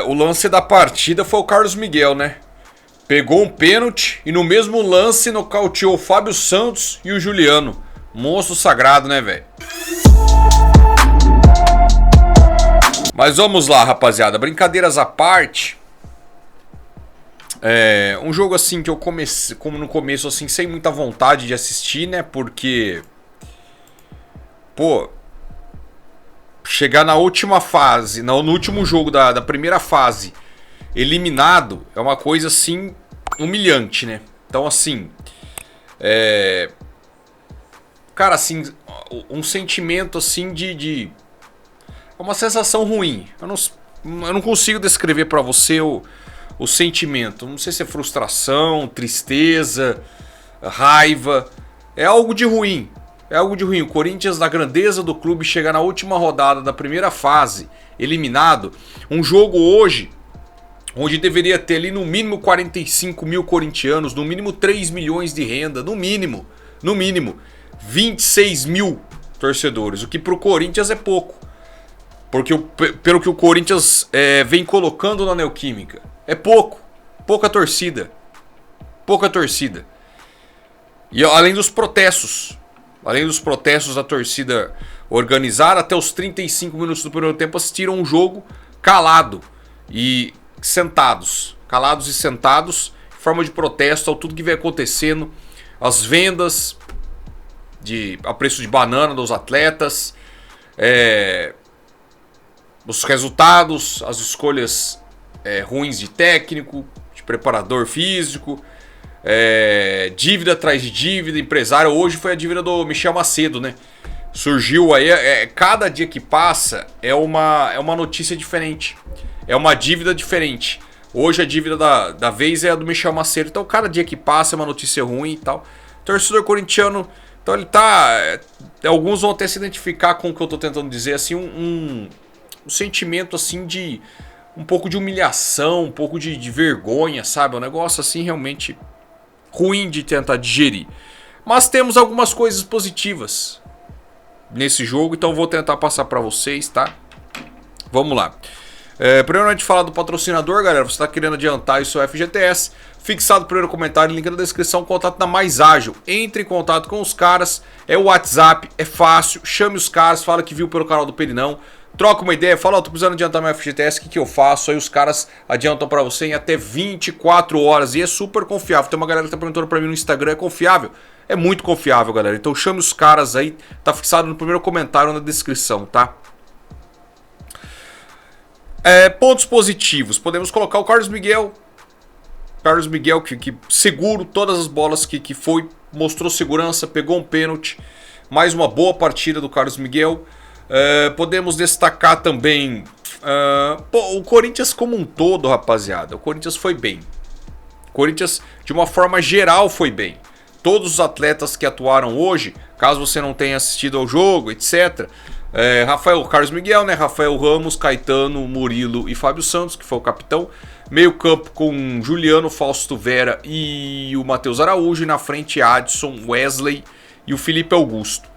O lance da partida foi o Carlos Miguel, né? Pegou um pênalti e no mesmo lance nocauteou o Fábio Santos e o Juliano. Monstro sagrado, né, velho? Mas vamos lá, rapaziada. Brincadeiras à parte. Um jogo assim que eu comecei, como no começo, assim, sem muita vontade de assistir, né? Porque, pô, chegar na última fase, no último jogo da primeira fase, eliminado, é uma coisa assim humilhante, né? Então, assim, cara, assim, um sentimento assim de é uma sensação ruim. Eu não consigo descrever pra você o sentimento. Não sei se é frustração, tristeza, raiva. É algo de ruim. É algo de ruim. O Corinthians, na grandeza do clube, chega na última rodada da primeira fase, eliminado. Um jogo hoje, onde deveria ter ali no mínimo 45 mil corintianos, no mínimo 3 milhões de renda, no mínimo 26 mil torcedores, o que pro Corinthians é pouco. Porque pelo que o Corinthians vem colocando na Neoquímica, é pouco. Pouca torcida. Pouca torcida. E além dos protestos. Além dos protestos da torcida organizada, até os 35 minutos do primeiro tempo assistiram um jogo calado e sentados. Calados e sentados, em forma de protesto ao tudo que vem acontecendo. As vendas a preço de banana dos atletas. Os resultados, as escolhas ruins de técnico, de preparador físico. Dívida atrás de dívida, empresário. Hoje foi a dívida do Michel Macedo, né? Surgiu aí, cada dia que passa é uma notícia diferente. É uma dívida diferente. Hoje a dívida da vez é a do Michel Macedo. Então cada dia que passa é uma notícia ruim e tal. Torcedor corintiano, então ele tá... alguns vão até se identificar com o que eu tô tentando dizer, assim, um sentimento assim de... um pouco de humilhação, um pouco de vergonha, sabe? Um negócio assim realmente... ruim de tentar digerir. Mas temos algumas coisas positivas nesse jogo, então vou tentar passar para vocês, tá? Vamos lá. Primeiro, antes de falar do patrocinador, galera, você está querendo adiantar o seu FGTS, fixado no primeiro comentário, link na descrição, contato da Mais Ágil. Entre em contato com os caras, é o WhatsApp, é fácil, chame os caras, fala que viu pelo canal do Perinão, troca uma ideia, fala, tô precisando adiantar meu FGTS, o que eu faço? Aí os caras adiantam pra você em até 24 horas e é super confiável. Tem uma galera que tá perguntando pra mim no Instagram, é confiável? É muito confiável, galera. Então chame os caras aí, tá fixado no primeiro comentário na descrição, tá? Pontos positivos, podemos colocar o Carlos Miguel. Carlos Miguel que seguro todas as bolas que foi, mostrou segurança, pegou um pênalti. Mais uma boa partida do Carlos Miguel. Podemos destacar também o Corinthians como um todo, rapaziada. O Corinthians foi bem. O Corinthians, de uma forma geral, foi bem. Todos os atletas que atuaram hoje, caso você não tenha assistido ao jogo, etc. Carlos Miguel, né? Rafael Ramos, Caetano, Murilo e Fábio Santos, que foi o capitão. Meio campo com Juliano, Fausto Vera e o Matheus Araújo. E na frente, Adson, Wesley e o Felipe Augusto.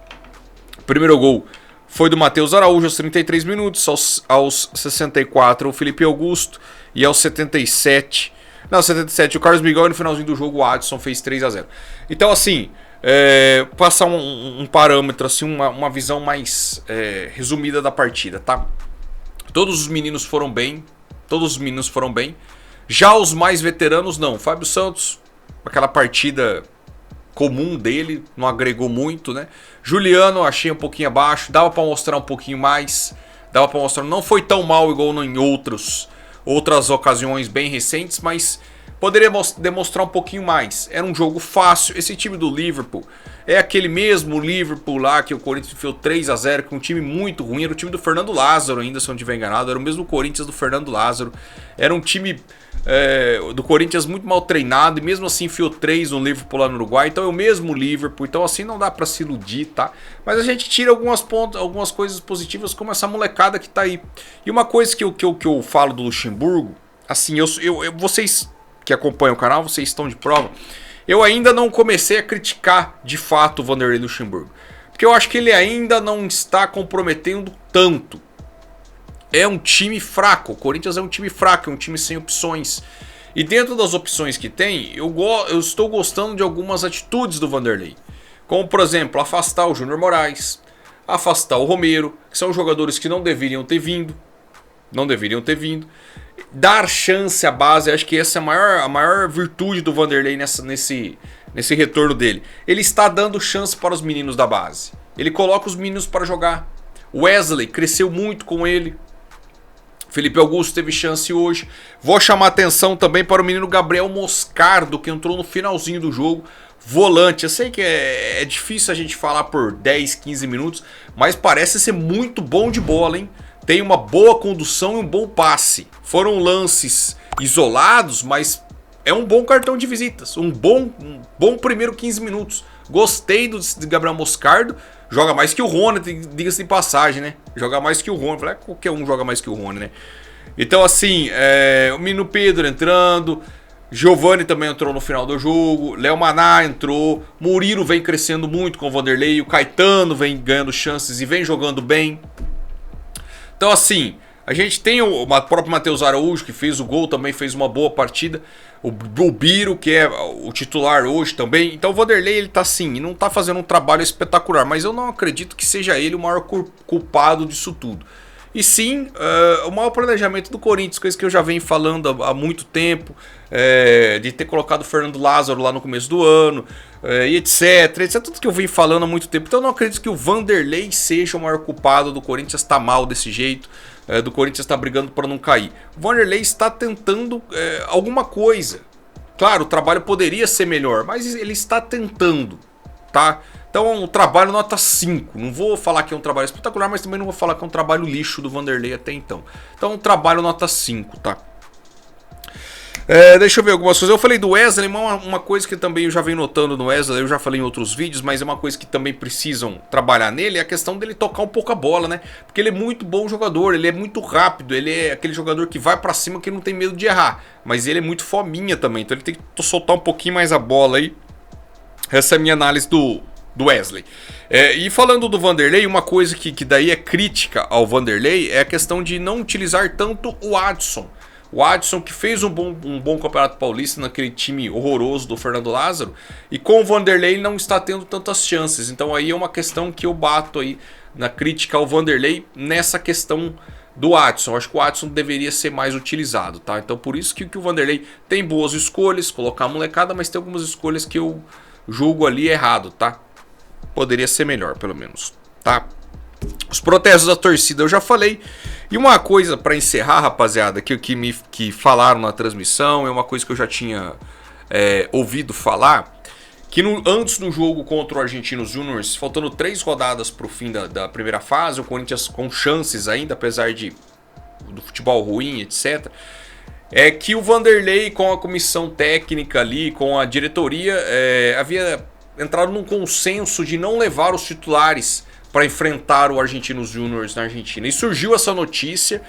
O primeiro gol foi do Matheus Araújo aos 33 minutos, aos 64 o Felipe Augusto e aos 77 o Carlos Miguel e no finalzinho do jogo o Adson fez 3-0. Então assim, passar um parâmetro, assim, uma visão mais resumida da partida, tá? Todos os meninos foram bem, já os mais veteranos não. Fábio Santos, aquela partida comum dele, não agregou muito, né? Juliano, achei um pouquinho abaixo, dava pra mostrar um pouquinho mais, não foi tão mal igual em outras ocasiões bem recentes, mas poderia demonstrar um pouquinho mais. Era um jogo fácil. Esse time do Liverpool é aquele mesmo Liverpool lá que o Corinthians enfiou 3-0, com um time muito ruim. Era o time do Fernando Lázaro ainda, se eu não estiver enganado. Era o mesmo Corinthians do Fernando Lázaro. Era um time do Corinthians muito mal treinado e mesmo assim enfiou 3 no Liverpool lá no Uruguai. Então é o mesmo Liverpool. Então assim não dá pra se iludir, tá? Mas a gente tira algumas coisas positivas, como essa molecada que tá aí. E uma coisa que eu falo do Luxemburgo, assim, vocês que acompanham o canal, vocês estão de prova. Eu ainda não comecei a criticar de fato o Vanderlei Luxemburgo, porque eu acho que ele ainda não está comprometendo tanto é um time fraco. O Corinthians é um time fraco, é um time sem opções. E dentro das opções que tem, eu estou gostando de algumas atitudes do Vanderlei. Como, por exemplo, afastar o Júnior Moraes, afastar o Romero, que são jogadores que não deveriam ter vindo. Não deveriam ter vindo. Dar chance à base, acho que essa é a maior virtude do Vanderlei nesse retorno dele. Ele está dando chance para os meninos da base. Ele coloca os meninos para jogar. Wesley cresceu muito com ele. Felipe Augusto teve chance hoje. Vou chamar atenção também para o menino Gabriel Moscardo, que entrou no finalzinho do jogo. Volante, eu sei que é difícil a gente falar por 10, 15 minutos, mas parece ser muito bom de bola, hein? Tem uma boa condução e um bom passe. Foram lances isolados, mas é um bom cartão de visitas. Um bom primeiro 15 minutos. Gostei do Gabriel Moscardo. Joga mais que o Rony, diga-se de passagem, né? Joga mais que o Rony. Qualquer um joga mais que o Rony, né? Então, assim, o menino Pedro entrando. Giovani também entrou no final do jogo. Léo Maná entrou. Murilo vem crescendo muito com o Vanderlei. O Caetano vem ganhando chances e vem jogando bem. Então, assim, a gente tem o próprio Matheus Araújo, que fez o gol, também fez uma boa partida. O Biro, que é o titular hoje também. Então o Vanderlei, ele tá assim, não tá fazendo um trabalho espetacular, mas eu não acredito que seja ele o maior culpado disso tudo. E sim, o mau planejamento do Corinthians, coisa que eu já venho falando há muito tempo, de ter colocado o Fernando Lázaro lá no começo do ano, e etc. Isso é tudo que eu venho falando há muito tempo. Então eu não acredito que o Vanderlei seja o maior culpado do Corinthians estar mal desse jeito, do Corinthians estar brigando para não cair. O Vanderlei está tentando alguma coisa. Claro, o trabalho poderia ser melhor, mas ele está tentando, tá? Então o trabalho nota 5. Não vou falar que é um trabalho espetacular, mas também não vou falar que é um trabalho lixo do Vanderlei até então. Então o trabalho nota 5, tá? Deixa eu ver algumas coisas. Eu falei do Wesley, uma coisa que também eu já venho notando no Wesley, eu já falei em outros vídeos, mas é uma coisa que também precisam trabalhar nele, é a questão dele tocar um pouco a bola, né? Porque ele é muito bom jogador, ele é muito rápido, ele é aquele jogador que vai pra cima, que não tem medo de errar. Mas ele é muito fominha também, então ele tem que soltar um pouquinho mais a bola aí. Essa é a minha análise do Wesley. E falando do Vanderlei, uma coisa que daí é crítica ao Vanderlei é a questão de não utilizar tanto o Adson. O Adson, que fez um bom campeonato paulista naquele time horroroso do Fernando Lázaro, e com o Vanderlei não está tendo tantas chances. Então aí é uma questão que eu bato aí na crítica ao Vanderlei nessa questão do Adson. Acho que o Adson deveria ser mais utilizado, tá? Então por isso que o Vanderlei tem boas escolhas, colocar a molecada, mas tem algumas escolhas que eu julgo ali errado, tá? Poderia ser melhor, pelo menos, tá? Os protestos da torcida eu já falei. E uma coisa para encerrar, rapaziada, que falaram na transmissão, é uma coisa que eu já tinha ouvido falar, que antes do jogo contra o Argentinos Júnior, faltando 3 rodadas para o fim da primeira fase, o Corinthians com chances ainda, apesar do futebol ruim, etc., é que o Vanderlei, com a comissão técnica ali, com a diretoria, havia entrado num consenso de não levar os titulares para enfrentar o Argentinos Júnior na Argentina. E surgiu essa notícia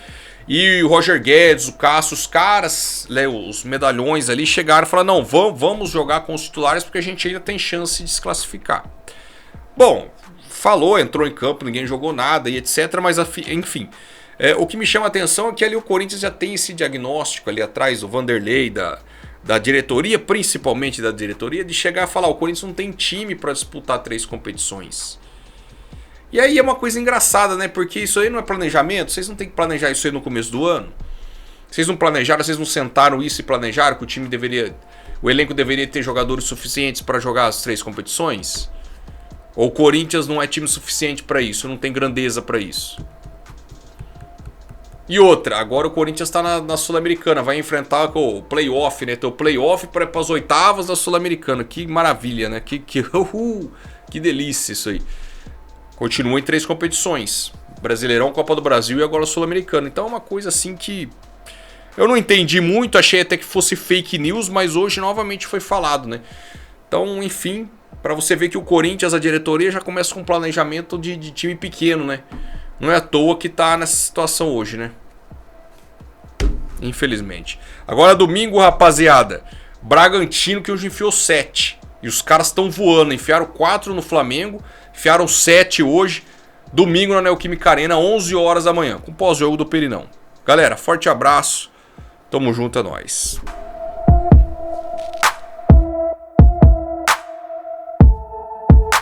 e o Roger Guedes, o Cássio, os caras, os medalhões ali chegaram e falaram: não, vamos jogar com os titulares porque a gente ainda tem chance de se classificar. Bom, entrou em campo, ninguém jogou nada e etc, mas enfim, o que me chama a atenção é que ali o Corinthians já tem esse diagnóstico ali atrás do Vanderlei, da diretoria, principalmente da diretoria, de chegar a falar: o Corinthians não tem time para disputar 3 competições. E aí é uma coisa engraçada, né? Porque isso aí não é planejamento. Vocês não tem que planejar isso aí no começo do ano? Vocês não planejaram, vocês não sentaram isso e planejaram que o elenco deveria ter jogadores suficientes para jogar as 3 competições? Ou o Corinthians não é time suficiente para isso, não tem grandeza para isso? E outra, agora o Corinthians está na Sul-Americana, vai enfrentar o playoff, né? Tem o playoff para as oitavas da Sul-Americana. Que maravilha, né? Que delícia isso aí. Continua em 3 competições: Brasileirão, Copa do Brasil e agora Sul-Americano. Então é uma coisa assim que eu não entendi muito, achei até que fosse fake news, mas hoje novamente foi falado, né? Então, enfim, para você ver que o Corinthians, a diretoria, já começa com um planejamento de time pequeno, né? Não é à toa que tá nessa situação hoje, né? Infelizmente. Agora domingo, rapaziada, Bragantino, que hoje enfiou 7. E os caras estão voando, enfiaram 4 no Flamengo, enfiaram 7 hoje. domingo na Neoquímica Arena, 11 horas da manhã, com pós-jogo do Perinão. Galera, forte abraço. Tamo junto, é nóis.